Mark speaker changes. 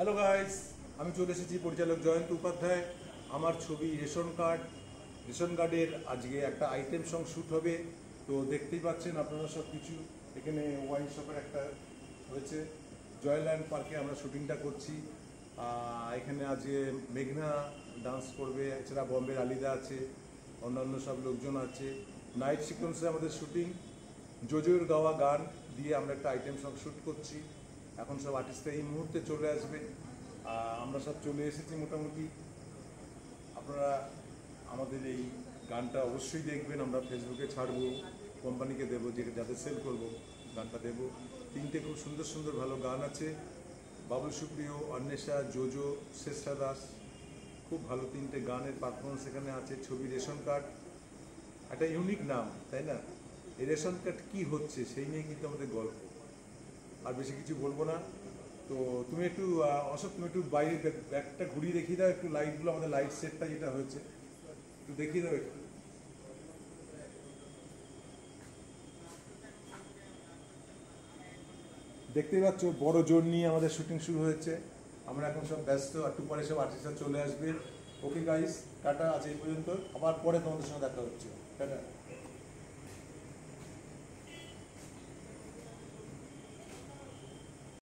Speaker 1: Hello guys, আমি চলে এসেছি পরিচালক জয়ন্ত উপাধ্যায়। আমার ছবি রেশন কার্ডের আজকে একটা আইটেম সং শ্যুট হবে। তো দেখতেই পাচ্ছেন আপনারা সব কিছু। এখানে ওয়াইন শপের একটা হয়েছে, জয়ল্যান্ড পার্কে আমরা শুটিংটা করছি। এখানে আজকে মেঘনা ডান্স করবে, এছাড়া বম্বের আলিদা আছে, অন্যান্য সব লোকজন আছে। নাইট সিকোয়েন্সে আমাদের শুটিং, জোজোর গাওয়া গান দিয়ে আমরা একটা আইটেম সং শ্যুট করছি। এখন সব আর্টিস্টরা এই মুহূর্তে চলে আসবে। আমরা সব চলে এসেছি মোটামুটি। আপনারা আমাদের এই গানটা অবশ্যই দেখবেন, আমরা ফেসবুকে ছাড়বো, কোম্পানিকে দেবো, যাদের সেল করব গানটা দেবো। তিনটে খুব সুন্দর সুন্দর ভালো গান আছে, বাবুল সুপ্রিয়, অন্বেষা, জোজো, শ্রেষ্ঠা দাস, খুব ভালো তিনটে গানের পারফরমেন্স এখানে আছে। ছবি রেশন কার্ড, একটা ইউনিক নাম, তাই না? এই রেশন কার্ড কী হচ্ছে সেই নিয়ে কিন্তু আমাদের গল্প। আর বেশি কিছু বলবো না। তো তুমি একটু অশোক, তুমি একটু বাইরে ব্যাগটা ঘুরিয়ে দেখিয়ে দাও, একটু লাইটগুলো, আমাদের লাইট সেটটা যেটা হয়েছে একটু দেখিয়ে দাও একটু। দেখতেই পাচ্ছ বড় জোর নিয়ে আমাদের শুটিং শুরু হয়েছে। আমরা এখন সব ব্যস্ত, একটু পরে সব আর্টিস্টরা চলে আসবে। ওকে গাইস, টাটা, আজ এই পর্যন্ত, আবার পরে তোমাদের সঙ্গে দেখা হচ্ছে। টাটা।